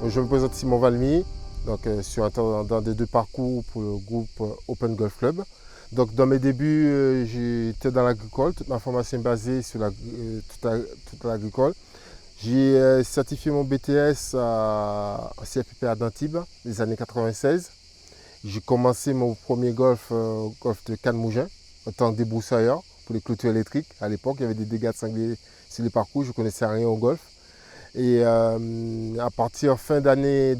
Je me présente Simon Valmy, donc, je suis intendant des deux parcours pour le groupe Open Golf Club. Donc, dans mes débuts, j'étais dans l'agricole, toute ma formation est basée sur toute l'agricole. J'ai certifié mon BTS en CFPP à Dantibes, les années 96. J'ai commencé mon premier golf de Cannes-Mougins, en tant que débroussailleur pour les clôtures électriques. À l'époque, il y avait des dégâts de sanglier sur les parcours, je ne connaissais rien au golf. Et à partir fin d'année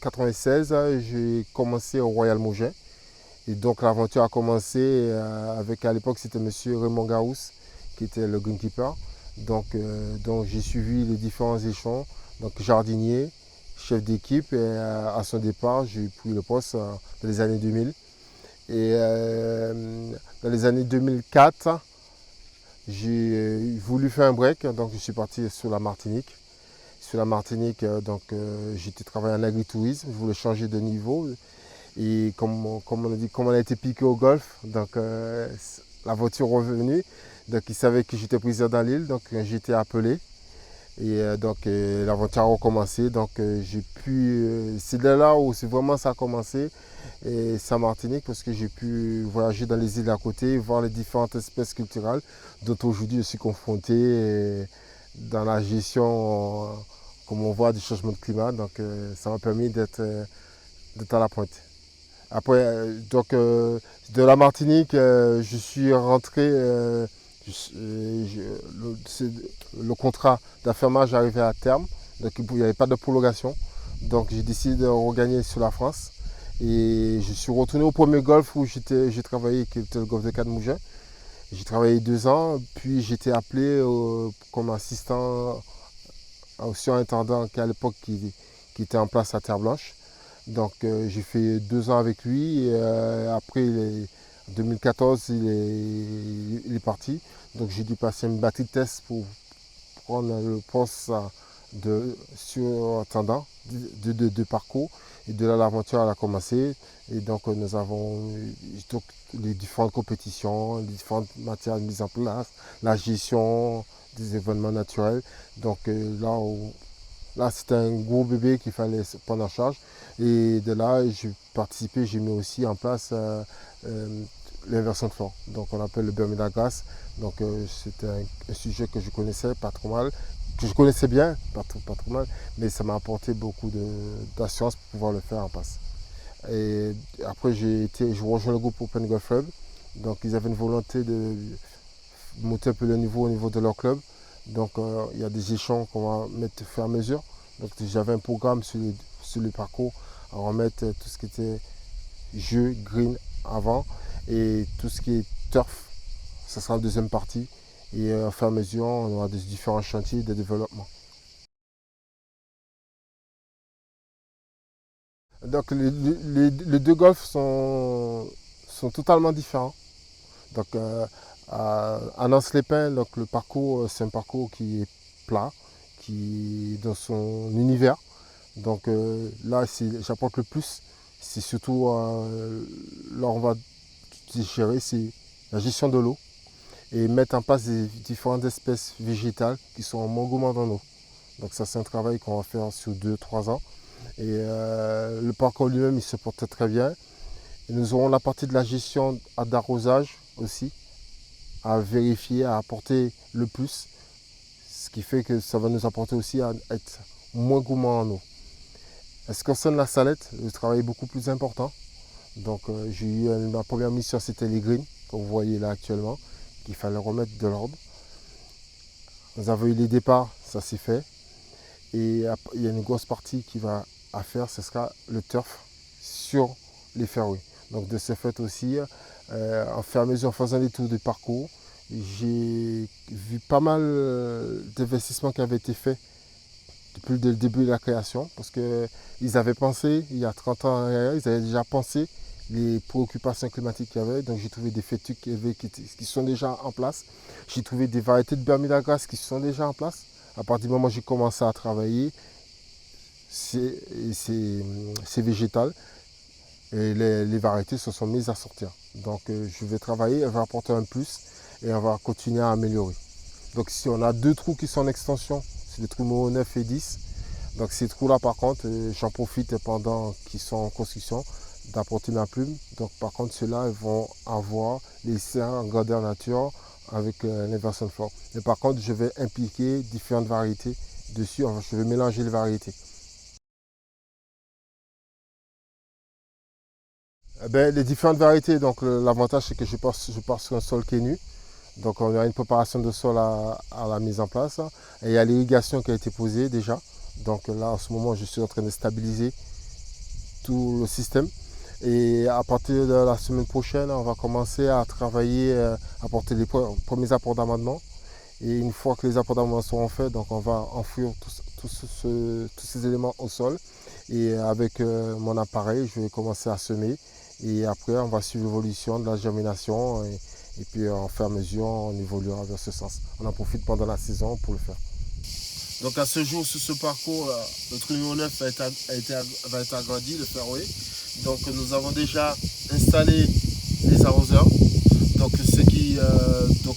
96, j'ai commencé au Royal Mougins. Et donc l'aventure a commencé avec, à l'époque, c'était monsieur Raymond Garousse qui était le greenkeeper. Donc j'ai suivi les différents échelons, donc jardinier, chef d'équipe, et à son départ, j'ai pris le poste dans les années 2000. Et dans les années 2004, j'ai voulu faire un break, donc je suis parti sur la Martinique. Sur la Martinique, j'étais travaillé en agritourisme, je voulais changer de niveau. Et comme on a dit, comme on a été piqué au golf, donc la voiture est revenue. Donc ils savaient que j'étais président dans l'île, donc j'ai été appelé. Et l'aventure a recommencé. Donc c'est de là où c'est vraiment ça a commencé. Et c'est en Martinique parce que j'ai pu voyager dans les îles à côté, voir les différentes espèces culturelles dont aujourd'hui je suis confronté dans la gestion, comme on voit, du changement de climat. Donc ça m'a permis d'être à la pointe. Après, de la Martinique, je suis rentré, le contrat d'affermage arrivait à terme, donc il n'y avait pas de prolongation. Donc j'ai décidé de regagner sur la France. Et je suis retourné au premier golf où j'ai travaillé, qui était le golf de Cannes-Mougins. J'ai travaillé 2 ans, puis j'ai été appelé comme assistant au surintendant qui à l'époque qui était en place à Terre-Blanche. Donc j'ai fait 2 ans avec lui et après en 2014 il est parti. Donc j'ai dû passer une batterie de test pour prendre le poste de surintendant de parcours. Et de là l'aventure a commencé. Et donc nous avons les différentes compétitions, les différentes matières mises en place, la gestion des événements naturels. Donc là, c'était un gros bébé qu'il fallait prendre en charge. Et de là, j'ai participé, j'ai mis aussi en place l'inversion de flore. Donc, on appelle le Bermuda Grass. Donc, c'était un sujet que je connaissais pas trop mal, que je connaissais bien, pas trop mal, mais ça m'a apporté beaucoup d'assurance pour pouvoir le faire en place. Et après, je rejoins le groupe Open Golf Club. Donc, ils avaient une volonté de monter un peu le niveau au niveau de leur club. Donc il y a des échelons qu'on va mettre au fur et à mesure. Donc j'avais un programme sur le parcours à remettre tout ce qui était jeu, green avant et tout ce qui est turf, ça sera la deuxième partie. Et au fur et à mesure, on aura des différents chantiers de développement. Donc les deux golfs sont totalement différents. Donc à Nance-les-Pins, donc le parcours, c'est un parcours qui est plat, qui est dans son univers. Donc là, j'apporte le plus. C'est surtout, là on va gérer, c'est la gestion de l'eau et mettre en place des différentes espèces végétales qui sont en engouement dans l'eau. Donc ça, c'est un travail qu'on va faire sur 2-3 ans. Et le parcours lui-même, il se porte très bien. Et nous aurons la partie de la gestion d'arrosage aussi, à vérifier, à apporter le plus, ce qui fait que ça va nous apporter aussi à être moins gourmand en eau. En ce qui concerne la salette, le travail est beaucoup plus important. Donc ma première mission, c'était les greens, que vous voyez là actuellement, qu'il fallait remettre de l'ordre. Nous avons eu les départs, ça s'est fait. Et il y a une grosse partie qui va à faire, ce sera le turf sur les fairways. Donc de ce fait aussi, en fur et à mesure, en faisant les tours de parcours, j'ai vu pas mal d'investissements qui avaient été faits depuis le début de la création, parce qu'ils avaient pensé, il y a 30 ans, ils avaient déjà pensé les préoccupations climatiques qu'il y avait. Donc j'ai trouvé des fétuques qui sont déjà en place. J'ai trouvé des variétés de Bermuda Grass qui sont déjà en place. À partir du moment où j'ai commencé à travailler, c'est végétal et les variétés se sont mises à sortir. Donc je vais travailler, elle va apporter un plus et on va continuer à améliorer. Donc ici on a 2 trous qui sont en extension, c'est les trous numéro 9 et 10. Donc ces trous-là, par contre, j'en profite pendant qu'ils sont en construction d'apporter ma plume. Donc par contre, ceux-là vont avoir les serres en grandeur nature avec l'inversion de flore. Mais par contre, je vais impliquer différentes variétés dessus. Enfin, je vais mélanger les variétés. Les différentes variétés, donc l'avantage c'est que je pars sur un sol qui est nu. Donc on a une préparation de sol à la mise en place. Et il y a l'irrigation qui a été posée déjà. Donc là en ce moment je suis en train de stabiliser tout le système. Et à partir de la semaine prochaine, on va commencer à travailler, à porter les premiers apports d'amendement. Et une fois que les apports d'amendement seront faits, donc on va enfouir tous ces éléments au sol. Et avec mon appareil, je vais commencer à semer. Et après, on va suivre l'évolution de la germination. Et puis, en fur et à mesure, on évoluera vers ce sens. On en profite pendant la saison pour le faire. Donc, à ce jour, sur ce parcours, le trou numéro 9 va être agrandi, le fairway. Donc, nous avons déjà installé les arroseurs. Donc,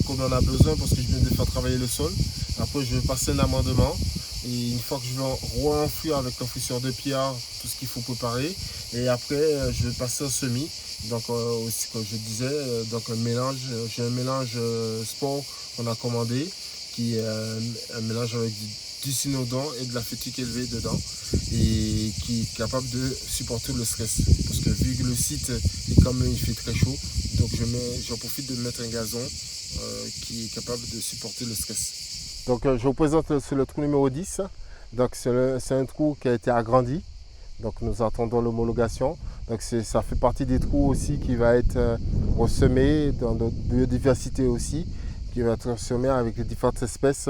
on en a besoin parce que je viens de faire travailler le sol. Après, je vais passer un amendement. Et une fois que je vais re-enfouir avec l'enfouisseur de pierre tout ce qu'il faut préparer. Et après, je vais passer au semis. Donc, aussi, comme je disais, donc j'ai un mélange sport qu'on a commandé, qui est un mélange avec du synodon et de la fétique élevée dedans, et qui est capable de supporter le stress. Parce que vu que le site est comme il fait très chaud, donc j'en profite de mettre un gazon qui est capable de supporter le stress. Donc je vous présente le trou numéro 10. Donc c'est un trou qui a été agrandi. Donc nous attendons l'homologation. Donc ça fait partie des trous aussi qui va être ressemé dans notre biodiversité aussi, qui va être ressemé avec les différentes espèces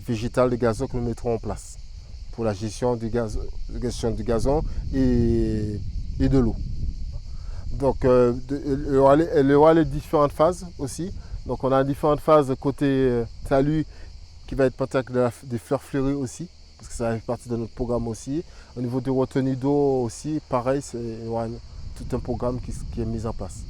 végétales de gazon que nous mettrons en place pour la gestion du gazon et de l'eau. Donc il y aura les différentes phases aussi. Donc on a différentes phases côté talus qui va être partie avec des fleurs fleuries aussi, parce que ça fait partie de notre programme aussi. Au niveau de retenue d'eau aussi, pareil, c'est tout un programme qui est mis en place.